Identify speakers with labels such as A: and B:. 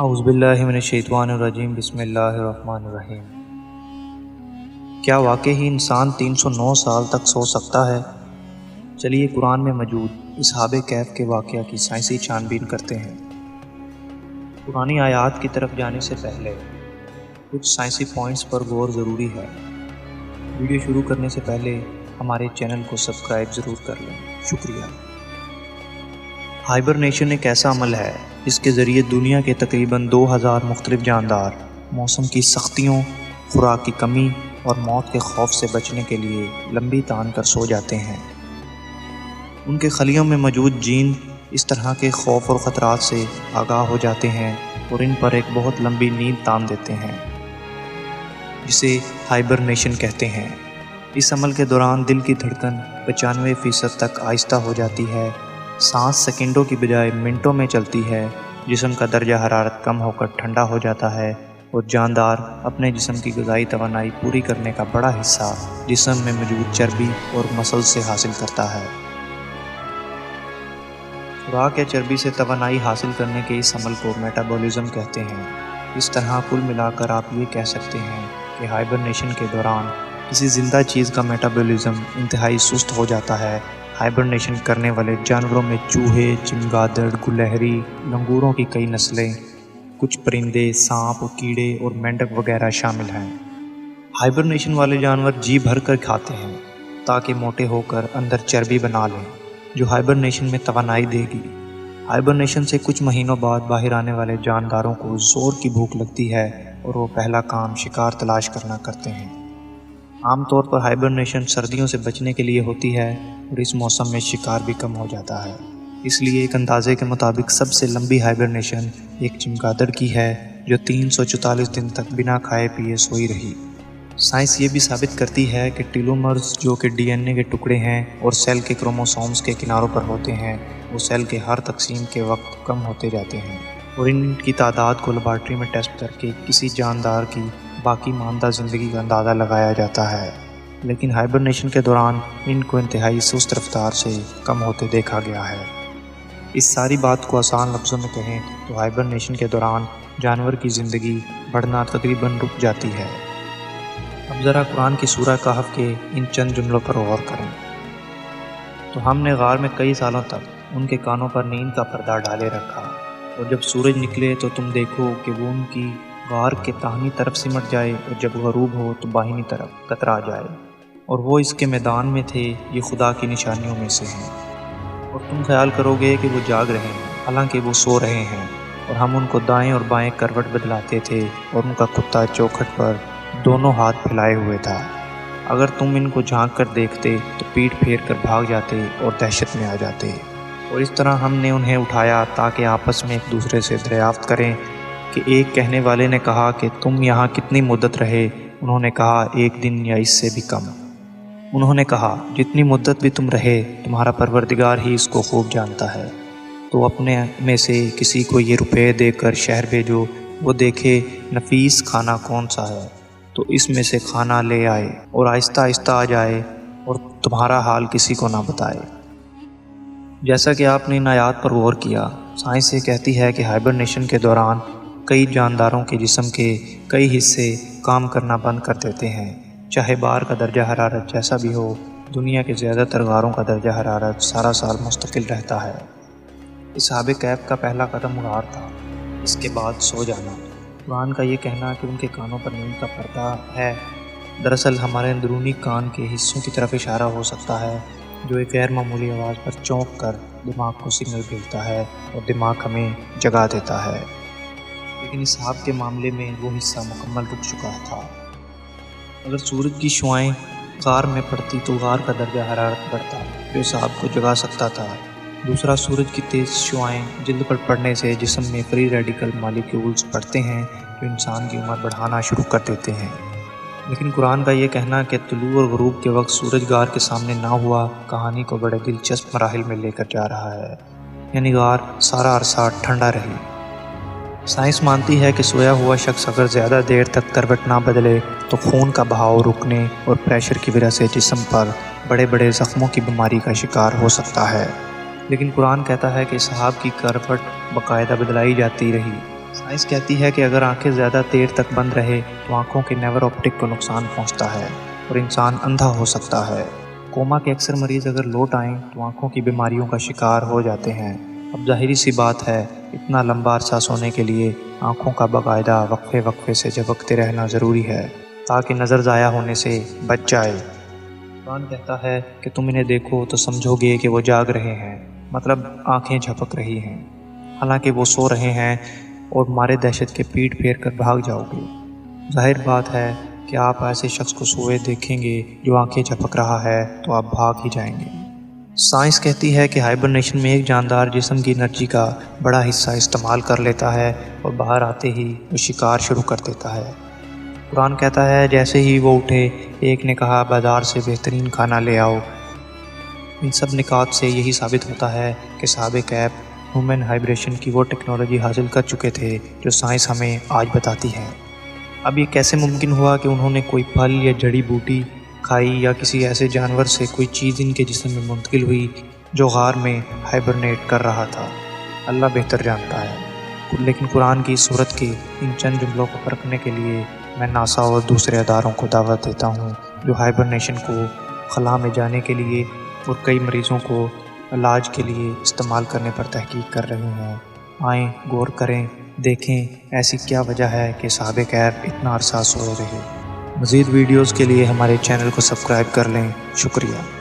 A: اعوذ باللہ من الشیطان الرجیم بسم اللہ الرحمن الرحیم۔ کیا واقعی انسان 309 سال تک سو سکتا ہے؟ چلیے قرآن میں موجود اصحاب کہف کے واقعہ کی سائنسی چھان بین کرتے ہیں۔ پرانی آیات کی طرف جانے سے پہلے کچھ سائنسی پوائنٹس پر غور ضروری ہے۔ ویڈیو شروع کرنے سے پہلے ہمارے چینل کو سبسکرائب ضرور کر لیں، شکریہ۔ ہائبرنیشن ایک ایسا عمل ہے جس کے ذریعے دنیا کے تقریباً 2000 مختلف جاندار موسم کی سختیوں، خوراک کی کمی اور موت کے خوف سے بچنے کے لیے لمبی تان کر سو جاتے ہیں۔ ان کے خلیوں میں موجود جین اس طرح کے خوف اور خطرات سے آگاہ ہو جاتے ہیں اور ان پر ایک بہت لمبی نیند تان دیتے ہیں، جسے ہائبرنیشن کہتے ہیں۔ اس عمل کے دوران دل کی دھڑکن 95% تک آہستہ ہو جاتی ہے، سانس سیکنڈوں کی بجائے منٹوں میں چلتی ہے، جسم کا درجہ حرارت کم ہو کر ٹھنڈا ہو جاتا ہے اور جاندار اپنے جسم کی غذائی توانائی پوری کرنے کا بڑا حصہ جسم میں موجود چربی اور مسل سے حاصل کرتا ہے۔ خوراک یا چربی سے توانائی حاصل کرنے کے اس عمل کو میٹابولزم کہتے ہیں۔ اس طرح کل ملا کر آپ یہ کہہ سکتے ہیں کہ ہائبرنیشن کے دوران کسی زندہ چیز کا میٹابولزم انتہائی سست ہو جاتا ہے۔ ہائبرنیشن کرنے والے جانوروں میں چوہے، چمگادڑ، گلہری، لنگوروں کی کئی نسلیں، کچھ پرندے، سانپ، کیڑے اور مینڈک وغیرہ شامل ہیں۔ ہائبرنیشن والے جانور جی بھر کر کھاتے ہیں تاکہ موٹے ہو کر اندر چربی بنا لیں جو ہائبرنیشن میں توانائی دے گی۔ ہائبرنیشن سے کچھ مہینوں بعد باہر آنے والے جانداروں کو زور کی بھوک لگتی ہے اور وہ پہلا کام شکار تلاش کرنا کرتے ہیں۔ عام طور پر ہائبرنیشن سردیوں سے بچنے کے لیے ہوتی ہے اور اس موسم میں شکار بھی کم ہو جاتا ہے۔ اس لیے ایک اندازے کے مطابق سب سے لمبی ہائبرنیشن ایک چمگادڑ کی ہے جو 344 دن تک بنا کھائے پیے سوئی رہی۔ سائنس یہ بھی ثابت کرتی ہے کہ ٹیلومرز جو کہ ڈی این اے کے ٹکڑے ہیں اور سیل کے کروموسومز کے کناروں پر ہوتے ہیں، وہ سیل کے ہر تقسیم کے وقت کم ہوتے جاتے ہیں اور ان کی تعداد کو لیبارٹری میں ٹیسٹ کر کے کسی جاندار کی باقی ماندہ زندگی کا اندازہ لگایا جاتا ہے، لیکن ہائبرنیشن کے دوران ان کو انتہائی سست رفتار سے کم ہوتے دیکھا گیا ہے۔ اس ساری بات کو آسان لفظوں میں کہیں تو ہائبرنیشن کے دوران جانور کی زندگی بڑھنا تقریباً رک جاتی ہے۔ اب ذرا قرآن کی سورہ کہف کے ان چند جملوں پر غور کریں۔ تو ہم نے غار میں کئی سالوں تک ان کے کانوں پر نیند کا پردہ ڈالے رکھا، اور جب سورج نکلے تو تم دیکھو کہ وہ ان کی غار کے داہنی طرف سمٹ جائے اور جب غروب ہو تو بائیں طرف کترا جائے، اور وہ اس کے میدان میں تھے۔ یہ خدا کی نشانیوں میں سے ہیں، اور تم خیال کرو گے کہ وہ جاگ رہے ہیں حالانکہ وہ سو رہے ہیں، اور ہم ان کو دائیں اور بائیں کروٹ بدلاتے تھے اور ان کا کتا چوکھٹ پر دونوں ہاتھ پھیلائے ہوئے تھا۔ اگر تم ان کو جھانک کر دیکھتے تو پیٹھ پھیر کر بھاگ جاتے اور دہشت میں آ جاتے، اور اس طرح ہم نے انہیں اٹھایا تاکہ آپس میں ایک دوسرے سے دریافت کریں کہ ایک کہنے والے نے کہا کہ تم یہاں کتنی مدت رہے؟ انہوں نے کہا 1 دن یا اس سے بھی کم۔ انہوں نے کہا جتنی مدت بھی تم رہے تمہارا پروردگار ہی اس کو خوب جانتا ہے، تو اپنے میں سے کسی کو یہ روپے دے کر شہر بھیجو، وہ دیکھے نفیس کھانا کون سا ہے تو اس میں سے کھانا لے آئے اور آہستہ آہستہ آ جائے اور تمہارا حال کسی کو نہ بتائے۔ جیسا کہ آپ نے ان آیات پر غور کیا، سائنس یہ کہتی ہے کہ ہائبرنیشن کے دوران کئی جانداروں کے جسم کے کئی حصے کام کرنا بند کر دیتے ہیں، چاہے باہر کا درجہ حرارت جیسا بھی ہو۔ دنیا کے زیادہ تر غاروں کا درجہ حرارت سارا سال مستقل رہتا ہے۔ اصحاب کہف کا پہلا قدم غار تھا، اس کے بعد سو جانا۔ قرآن کا یہ کہنا کہ ان کے کانوں پر نیند کا پردہ ہے، دراصل ہمارے اندرونی کان کے حصوں کی طرف اشارہ ہو سکتا ہے جو ایک غیر معمولی آواز پر چونک کر دماغ کو سگنل بھیجتا ہے اور دماغ ہمیں جگا دیتا ہے۔ لیکن اصحاب کے معاملے میں وہ حصہ مکمل رک چکا تھا۔ اگر سورج کی شعاعیں غار میں پڑتی تو غار کا درجہ حرارت بڑھتا جو اصحاب کو جگا سکتا تھا۔ دوسرا، سورج کی تیز شعاعیں جلد پر پڑنے سے جسم میں فری ریڈیکل مالیکیولز بڑھتے ہیں جو انسان کی عمر بڑھانا شروع کر دیتے ہیں۔ لیکن قرآن کا یہ کہنا کہ طلوع اور غروب کے وقت سورج غار کے سامنے نہ ہوا، کہانی کو بڑے دلچسپ مراحل میں لے کر جا رہا ہے، یعنی غار سارا عرصہ ٹھنڈا رہی۔ سائنس مانتی ہے کہ سویا ہوا شخص اگر زیادہ دیر تک کروٹ نہ بدلے تو خون کا بہاؤ رکنے اور پریشر کی وجہ سے جسم پر بڑے بڑے زخموں کی بیماری کا شکار ہو سکتا ہے۔ لیکن قرآن کہتا ہے کہ اصحاب کی کروٹ باقاعدہ بدلائی جاتی رہی۔ سائنس کہتی ہے کہ اگر آنکھیں زیادہ دیر تک بند رہے تو آنکھوں کے نیور آپٹک کو نقصان پہنچتا ہے اور انسان اندھا ہو سکتا ہے۔ کوما کے اکثر مریض اگر لوٹ آئیں تو آنکھوں کی بیماریوں کا شکار ہو جاتے ہیں۔ اب ظاہری سی بات ہے، اتنا لمبا عرصہ سونے کے لیے آنکھوں کا باقاعدہ وقفے وقفے سے جھپکتے رہنا ضروری ہے تاکہ نظر ضائع ہونے سے بچ جائے۔ قرآن کہتا ہے کہ تم انہیں دیکھو تو سمجھو گے کہ وہ جاگ رہے ہیں، مطلب آنکھیں جھپک رہی ہیں، حالانکہ وہ سو رہے ہیں، اور مارے دہشت کے پیٹ پھیر کر بھاگ جاؤ گے۔ ظاہر بات ہے کہ آپ ایسے شخص کو سوئے دیکھیں گے جو آنکھیں جھپک رہا ہے تو آپ بھاگ ہی جائیں گے۔ سائنس کہتی ہے کہ ہائبرنیشن میں ایک جاندار جسم کی انرجی کا بڑا حصہ استعمال کر لیتا ہے اور باہر آتے ہی وہ شکار شروع کر دیتا ہے۔ قرآن کہتا ہے جیسے ہی وہ اٹھے، ایک نے کہا بازار سے بہترین کھانا لے آؤ۔ ان سب نکات سے یہی ثابت ہوتا ہے کہ صحابہ کہف ہیومن ہائبریشن کی وہ ٹیکنالوجی حاصل کر چکے تھے جو سائنس ہمیں آج بتاتی ہے۔ اب یہ کیسے ممکن ہوا کہ انہوں نے کوئی پھل یا جڑی بوٹی کھائی یا کسی ایسے جانور سے کوئی چیز ان کے جسم میں منتقل ہوئی جو غار میں ہائبرنیٹ کر رہا تھا؟ اللہ بہتر جانتا ہے، لیکن قرآن کی اس صورت کے ان چند جملوں کو پرکھنے کے لیے میں ناسا اور دوسرے اداروں کو دعوت دیتا ہوں جو ہائبرنیشن کو خلا میں جانے کے لیے اور کئی مریضوں کو علاج کے لیے استعمال کرنے پر تحقیق کر رہے ہیں۔ آئیں غور کریں، دیکھیں ایسی کیا وجہ ہے کہ صحابہ کہف اتنا عرصہ سوئے رہے۔ مزید ویڈیوز کے لیے ہمارے چینل کو سبسکرائب کر لیں۔ شکریہ۔